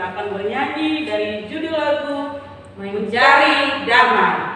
kita akan bernyanyi dari judul lagu Mencari Damai.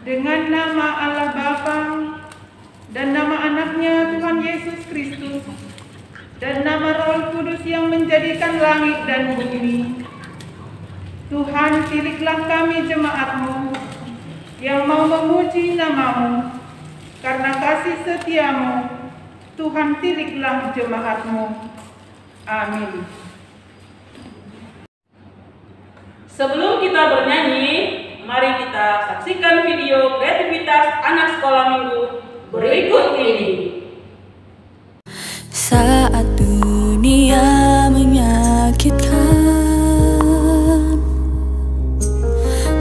Dengan nama Allah Bapa dan nama anaknya Tuhan Yesus Kristus dan nama Roh Kudus yang menjadikan langit dan bumi, Tuhan, pilihlah kami jemaat-Mu yang mau memuji nama-Mu. Karena kasih setia-Mu, Tuhan, pilihlah jemaat-Mu. Amin. Sebelum kita bernyanyi, mari kita saksikan video kreativitas anak sekolah minggu berikut ini. Saat dunia menyakitkan,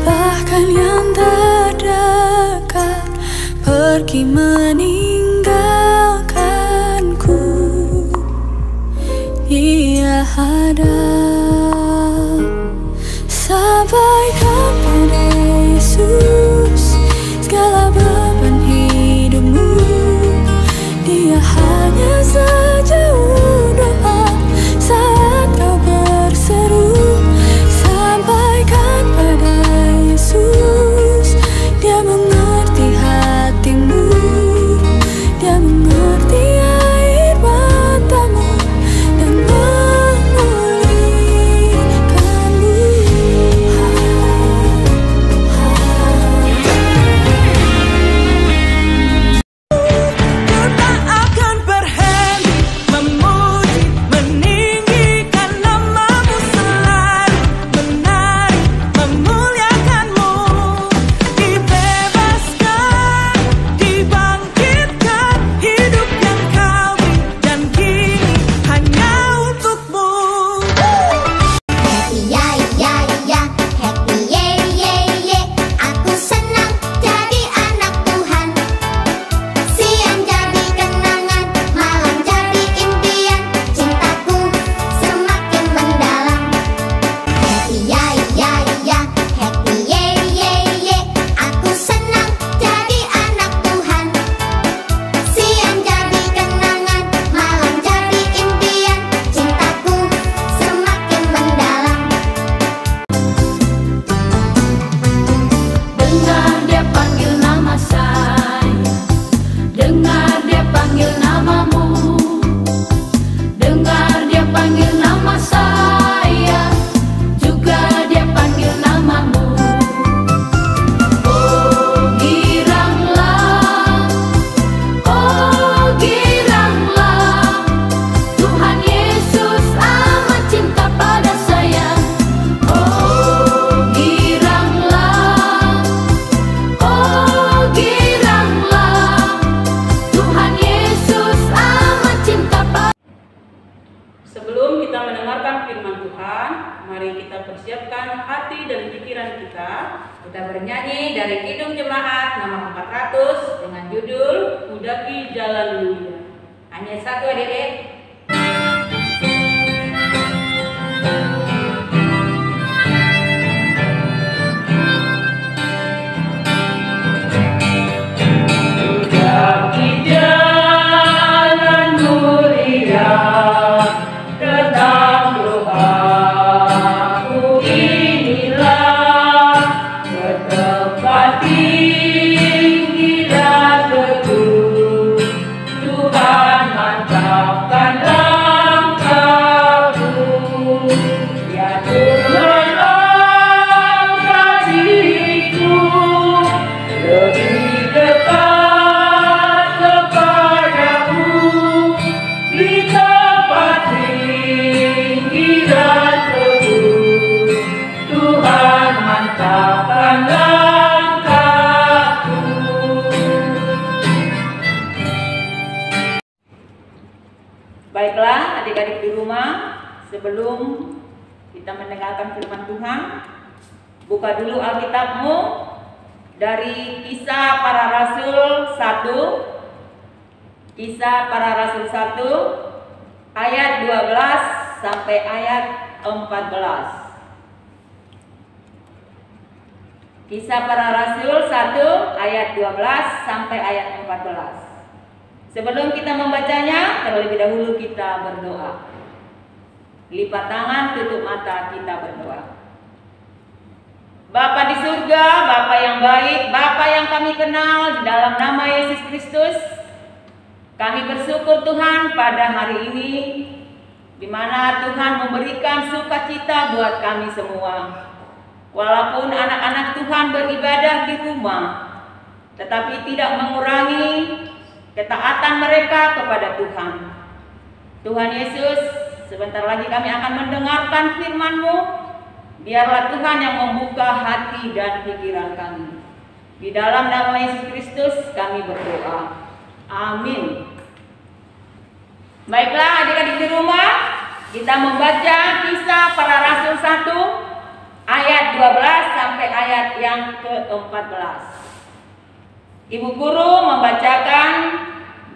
bahkan yang terdekat pergi meninggalkanku, Dia ada. Sampaikan pada Yesus segala beban hidupmu. Dia hanya sejauh doa saat kau berseru. Sampaikan pada Yesus, Dia mengerti hatimu. Dia mengerti air matamu dan Kita bernyanyi dari Kidung Jemaat nomor 400 dengan judul Mendaki Jalan Mulia. Hanya satu adik-adik. Mendaki jalan Tentang doaku inilah, bertempat tinggi dan teguh, Tuhan mantapkan langkahku. Ya Tuhan angkat diriku lebih dekat kepadamu, di tempat tinggi dan teguh, Tuhan mantapkan langkahku. Baiklah adik-adik di rumah, sebelum kita mendengarkan firman Tuhan, buka dulu Alkitabmu dari Kisah Para Rasul 1. Kisah Para Rasul 1 ayat 12 sampai ayat 14. Kisah Para Rasul 1 ayat 12 sampai ayat 14. Sebelum kita membacanya, terlebih dahulu kita berdoa. Lipat tangan, tutup mata, kita berdoa. Bapa di surga, Bapa yang baik, Bapa yang kami kenal, di dalam nama Yesus Kristus, kami bersyukur Tuhan pada hari ini, di mana Tuhan memberikan sukacita buat kami semua. Walaupun anak-anak Tuhan beribadah di rumah, tetapi tidak mengurangi ketaatan mereka kepada Tuhan. Tuhan Yesus, sebentar lagi kami akan mendengarkan firman-Mu. Biarlah Tuhan yang membuka hati dan pikiran kami. Di dalam nama Yesus Kristus kami berdoa. Amin. Baiklah adik-adik di rumah, kita membaca Kisah Para Rasul 1 ayat 12 sampai ayat yang ke-14. Ibu guru membacakan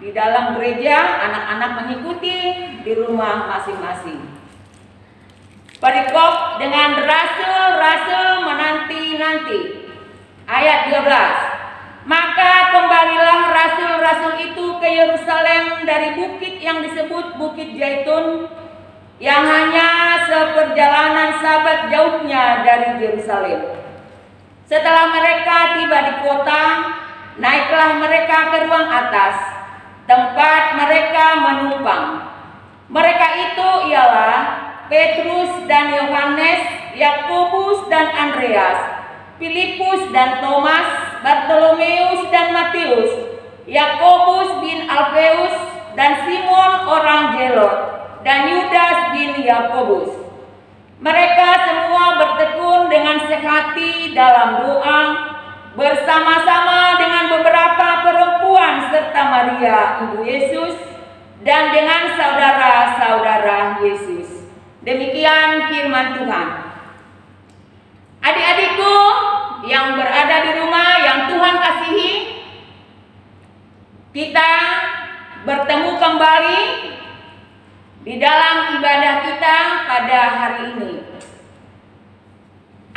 di dalam gereja, anak-anak mengikuti di rumah masing-masing. Perikop dengan rasul-rasul menanti-nanti. Ayat 12. Maka kembalilah rasul-rasul itu ke Yerusalem dari bukit yang disebut Bukit Zaitun, yang hanya seperjalanan sabat jauhnya dari Yerusalem. Setelah mereka tiba di kota, naiklah mereka ke ruang atas, tempat mereka menumpang. Mereka itu ialah Petrus dan Yohanes, Yakobus dan Andreas, Filipus dan Thomas, Bartolomeus dan Matius, Yakobus bin Alfeus dan Simon orang Zelot, dan Yudas bin Yakobus. Mereka semua bertekun dengan sehati dalam doa, bersama-sama dengan beberapa perempuan serta Maria ibu Yesus dan dengan saudara-saudara Yesus. Demikian firman Tuhan. Adik-adikku yang berada di rumah yang Tuhan kasihi, kita bertemu kembali di dalam ibadah kita pada hari ini.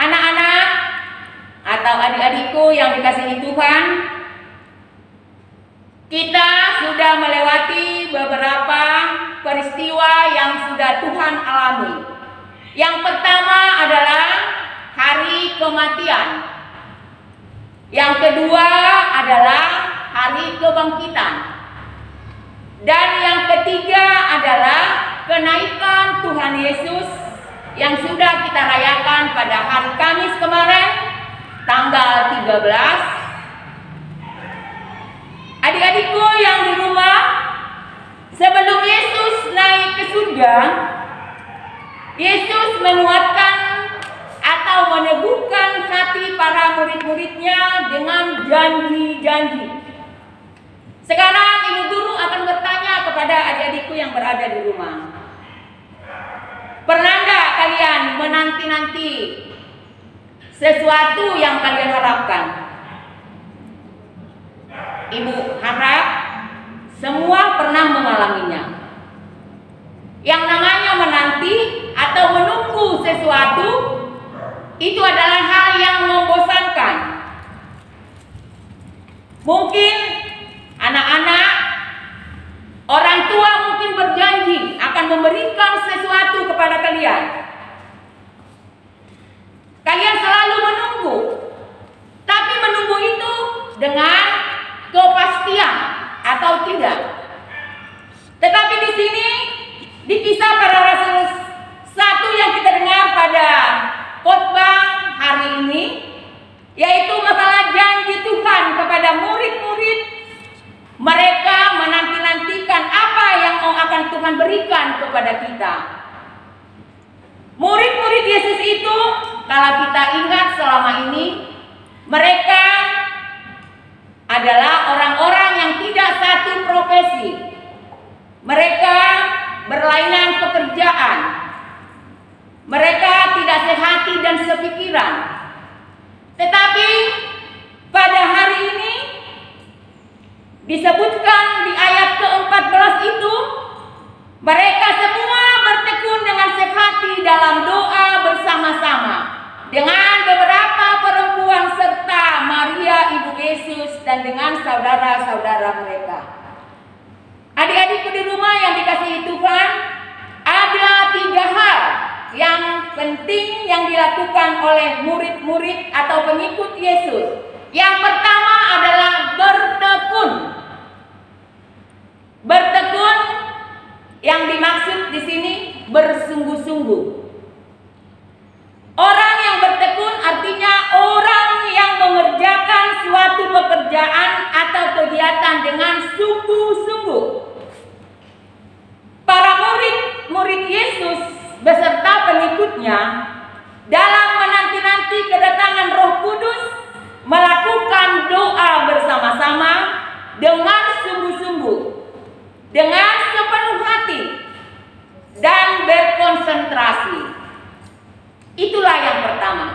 Anak-anak atau adik-adikku yang dikasihi Tuhan, kita sudah melewati beberapa peristiwa yang sudah Tuhan alami. Yang pertama adalah hari kematian. Yang kedua adalah hari kebangkitan. Dan yang ketiga adalah kenaikan Tuhan Yesus yang sudah kita rayakan pada hari Kamis kemarin, tanggal 13. Adik-adikku yang di rumah, sebelum Yesus naik ke surga, Yesus menguatkan atau meneguhkan hati para murid-muridnya dengan janji-janji. Sekarang ibu guru akan bertanya kepada adik-adikku yang berada di rumah. Pernah enggak kalian menanti-nanti sesuatu yang kalian harapkan? Ibu harap semua pernah mengalaminya. Yang namanya menanti atau menunggu sesuatu itu adalah hal yang membosankan. Mungkin anak-anak, orang tua mungkin mungkin berjanji akan memberikan sesuatu kepada kalian. Kalian selalu menunggu, tapi menunggu itu dengan kepastian atau tidak. Tetapi di sini di Kisah Para Rasul 1 yang kita dengar pada khotbah hari ini, yaitu masalah janji Tuhan kepada murid-murid. Mereka menanti-nantikan apa yang akan Tuhan berikan kepada kita. Murid-murid Yesus itu, kalau kita ingat selama ini, mereka adalah orang-orang yang tidak satu profesi. Mereka berlainan pekerjaan. Mereka tidak sehati dan sepikiran. Tetapi pada hari ini disebutkan di ayat ke-14 itu, mereka semua bertekun dengan sehati dalam doa bersama-sama dengan beberapa perempuan serta Maria ibu Yesus dan dengan saudara-saudara mereka. Adik-adikku di rumah yang dikasihi Tuhan, ada 3 hal yang penting yang dilakukan oleh murid-murid atau pengikut Yesus. Yang pertama adalah bertekun. Bertekun yang dimaksud di sini bersungguh-sungguh. Orang yang bertekun artinya orang yang mengerjakan suatu pekerjaan atau kegiatan dengan sungguh-sungguh. Para murid Yesus beserta pengikutnya dalam menanti-nanti kedatangan Roh Kudus melakukan doa bersama-sama dengan sungguh-sungguh, dengan sepenuh hati dan berkonsentrasi. Itulah yang pertama.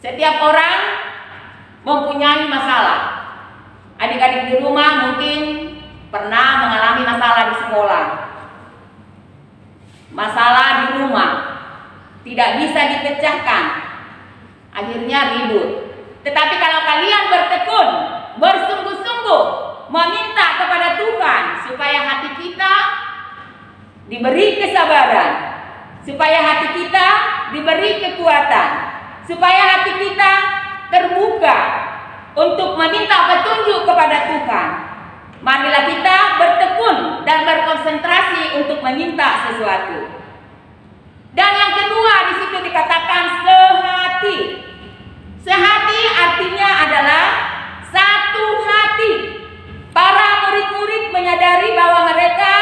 Setiap orang mempunyai masalah. Adik-adik di rumah mungkin pernah mengalami masalah di sekolah, masalah di rumah, tidak bisa dipecahkan, akhirnya ribut. Tetapi kalau kalian bertekun, bersungguh-sungguh meminta kepada Tuhan supaya hati kita diberi kesabaran, supaya hati kita diberi kekuatan, supaya hati kita terbuka untuk meminta petunjuk kepada Tuhan. Marilah kita bertekun dan berkonsentrasi untuk meminta sesuatu. Dan yang kedua di situ dikatakan sehati. Sehati artinya adalah satu hati. Para murid-murid menyadari bahwa mereka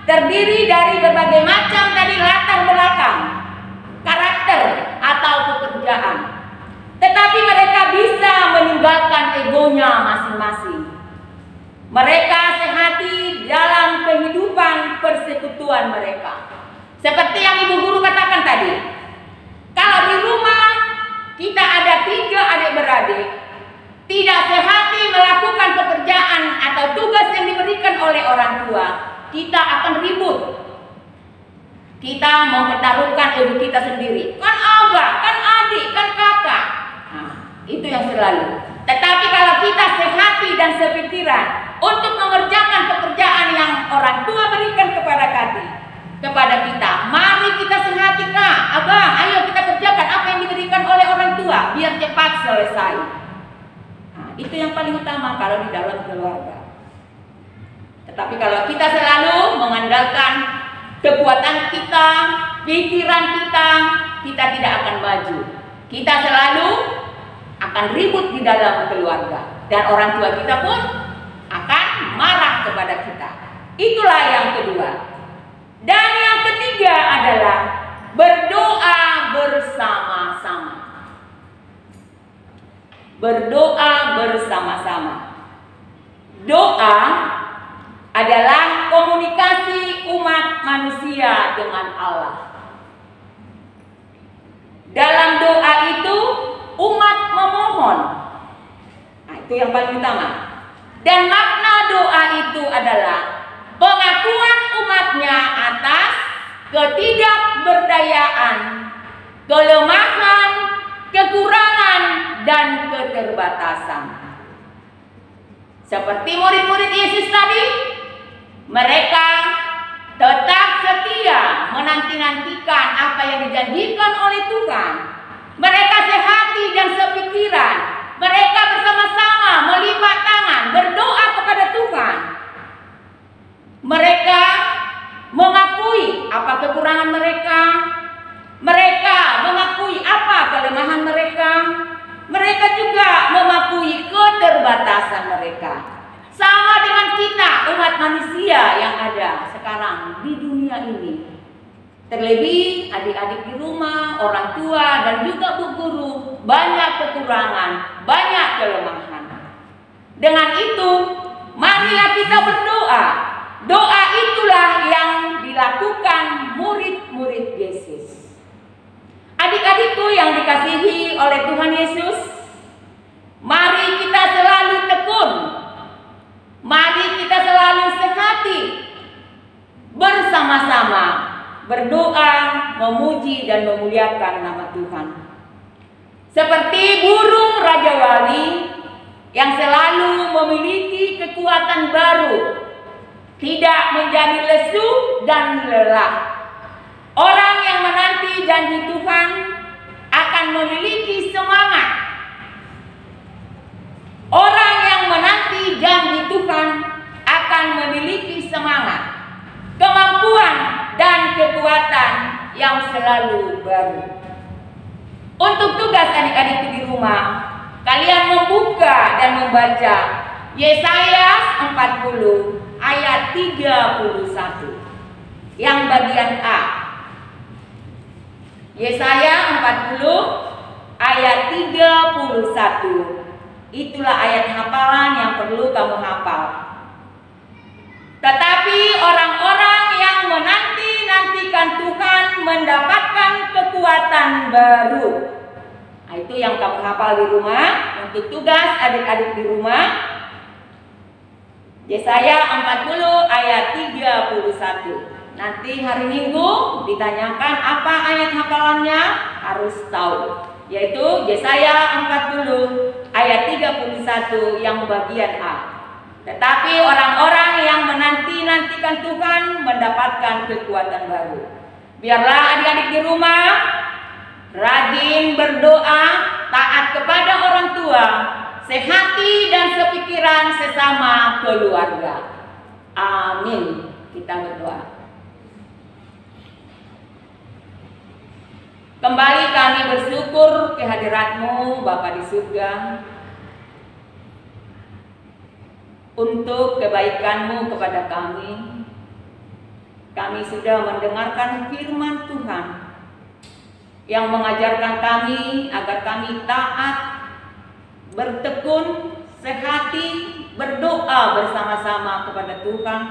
terdiri dari berbagai macam tadi latar belakang, karakter atau pekerjaan. Tetapi mereka bisa meninggalkan egonya masing-masing. Mereka sehati dalam kehidupan persekutuan mereka. Seperti yang Ibu Guru katakan tadi, kalau di rumah kita ada 3 adik-beradik, tidak sehati melakukan pekerjaan atau tugas yang diberikan oleh orang tua, kita akan ribut. Kita mempertaruhkan ego kita sendiri. Kan abah, kan adik, kan kakak. Nah, itu yang selalu. Tetapi kalau kita sehati dan sepikiran untuk mengerjakan pekerjaan yang orang tua berikan kepada kita, mari kita sehati, Kak, Abang, ayo kita kerjakan apa yang diberikan oleh orang tua biar cepat selesai. Nah, itu yang paling utama kalau di dalam keluarga. Tetapi kalau kita selalu mengandalkan kekuatan kita, pikiran kita tidak akan maju. Kita selalu akan ribut di dalam keluarga dan orang tua kita pun akan marah kepada kita. Itulah yang kedua. Dan yang ketiga adalah berdoa bersama-sama. Berdoa bersama-sama. Doa adalah komunikasi umat manusia dengan Allah. Dalam doa itu umat memohon. Nah, itu yang paling utama. Dan makna doa itu adalah pengakuan umatnya atas ketidakberdayaan, kelemahan, kekurangan, dan keterbatasan. Seperti murid-murid Yesus tadi, Mereka tetap setia menanti-nantikan apa yang dijanjikan oleh Tuhan. Mereka sehati dan sepikiran. Mereka bersama-sama melipat tangan berdoa kepada Tuhan. Mereka mengakui apa kekurangan mereka. Mereka mengakui apa kelemahan mereka. Mereka juga mengakui keterbatasan mereka. Sama dengan kita, umat manusia yang ada sekarang di dunia ini. Terlebih adik-adik di rumah, orang tua, dan juga bu guru, banyak kekurangan, banyak kelemahan. Dengan itu, marilah kita berdoa. Doa itulah yang dilakukan murid-murid Yesus. Adik-adikku yang dikasihi oleh Tuhan Yesus, mari kita selalu tekun. Mari kita selalu sehati bersama-sama berdoa, memuji dan memuliakan nama Tuhan. Seperti burung Raja Wali yang selalu memiliki kekuatan baru, tidak menjadi lesu dan lelah. Orang yang menanti janji Tuhan akan memiliki semangat. Orang yang menanti janji Tuhan akan memiliki semangat, kemampuan dan kekuatan yang selalu baru. Untuk tugas adik-adikku di rumah, kalian membuka dan membaca Yesaya 40 ayat 31 yang bagian A. Yesaya 40 ayat 31. Itulah ayat hafalan yang perlu kamu hafal. Tetapi orang-orang yang menanti-nantikan Tuhan mendapatkan kekuatan baru. Nah, itu yang kamu hafal di rumah. Untuk tugas adik-adik di rumah, Yesaya 40 ayat 31. Nanti hari Minggu ditanyakan apa ayat hafalannya, harus tahu. Yaitu Yesaya 40 ayat 31 yang bagian A. Tetapi orang-orang yang menanti-nantikan Tuhan mendapatkan kekuatan baru. Biarlah adik-adik di rumah rajin berdoa, taat kepada orang tua, sehati dan sepikiran sesama keluarga. Amin. Kita berdoa. Kembali kami bersyukur kehadirat-Mu Bapa di surga, untuk kebaikan-Mu kepada kami. Kami sudah mendengarkan firman Tuhan yang mengajarkan kami agar kami taat, bertekun, sehati, berdoa bersama-sama kepada Tuhan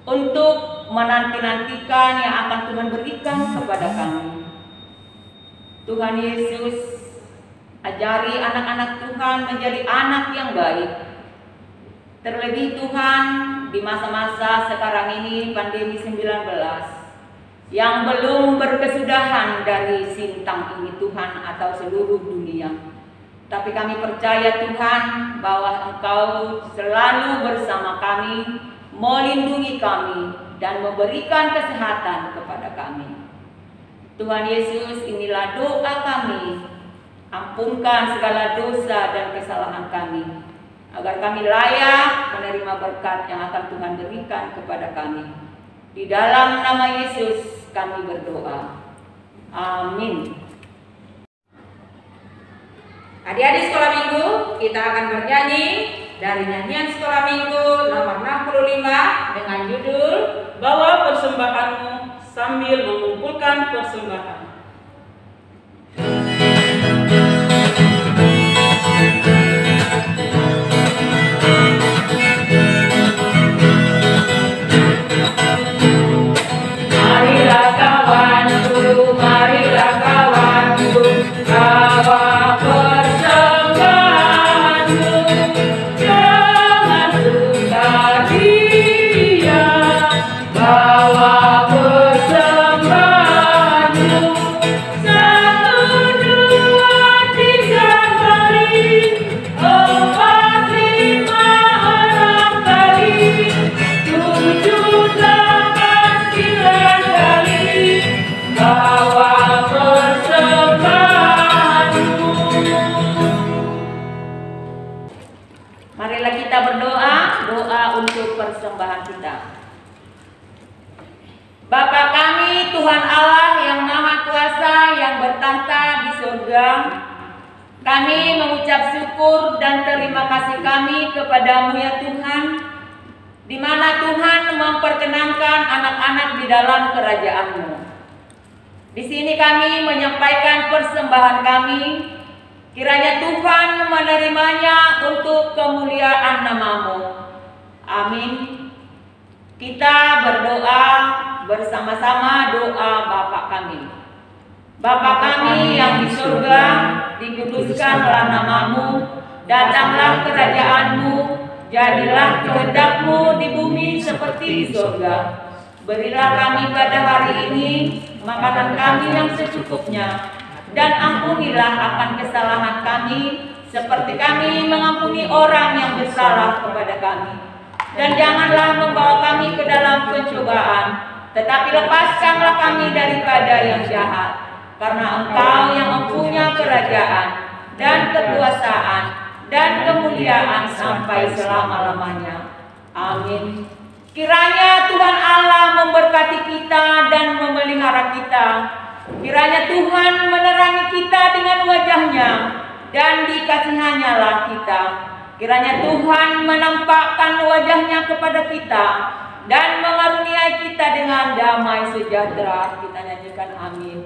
untuk menanti-nantikan yang akan Tuhan berikan kepada kami. Tuhan Yesus, ajari anak-anak Tuhan menjadi anak yang baik. Terlebih Tuhan, di masa-masa sekarang ini pandemi 19 yang belum berkesudahan dari sintang ini Tuhan atau seluruh dunia. Tapi kami percaya Tuhan bahwa Engkau selalu bersama kami, melindungi kami dan memberikan kesehatan kepada kami. Tuhan Yesus, inilah doa kami. Ampunkan segala dosa dan kesalahan kami, agar kami layak menerima berkat yang akan Tuhan berikan kepada kami. Di dalam nama Yesus kami berdoa. Amin. Adik-adik sekolah minggu, kita akan bernyanyi dari nyanyian sekolah minggu nomor 65 dengan judul Bawa Persembahanmu sambil mengumpulkan persembahan. Marilah kawanku, marilah kawanku, bawa persembahanmu dengan sukaria, bawa persembahanmu. Tuhan Allah yang Maha Kuasa yang bertahta di surga, kami mengucap syukur dan terima kasih kami kepadamu ya Tuhan, di mana Tuhan memperkenankan anak-anak di dalam kerajaan-Mu. Di sini kami menyampaikan persembahan kami, kiranya Tuhan menerimanya untuk kemuliaan nama-Mu. Amin. Kita berdoa bersama-sama doa Bapa kami. Bapa kami yang di surga, dikuduskanlah nama-Mu, datanglah kerajaan-Mu, jadilah kehendak-Mu di bumi seperti di surga. Berilah kami pada hari ini makanan kami yang secukupnya, dan ampunilah akan kesalahan kami, seperti kami mengampuni orang yang bersalah kepada kami. Dan janganlah membawa kami ke dalam pencobaan, tetapi lepaskanlah kami daripada yang jahat. Karena Engkau yang mempunyai kerajaan dan kekuasaan dan kemuliaan sampai selama-lamanya. Amin. Kiranya Tuhan Allah memberkati kita dan memelihara kita. Kiranya Tuhan menerangi kita dengan wajah-Nya dan dikasihannya lah kita. Kiranya Tuhan menampakkan wajah-Nya kepada kita dan mengaruniai kita dengan damai sejahtera. Kita nyanyikan amin.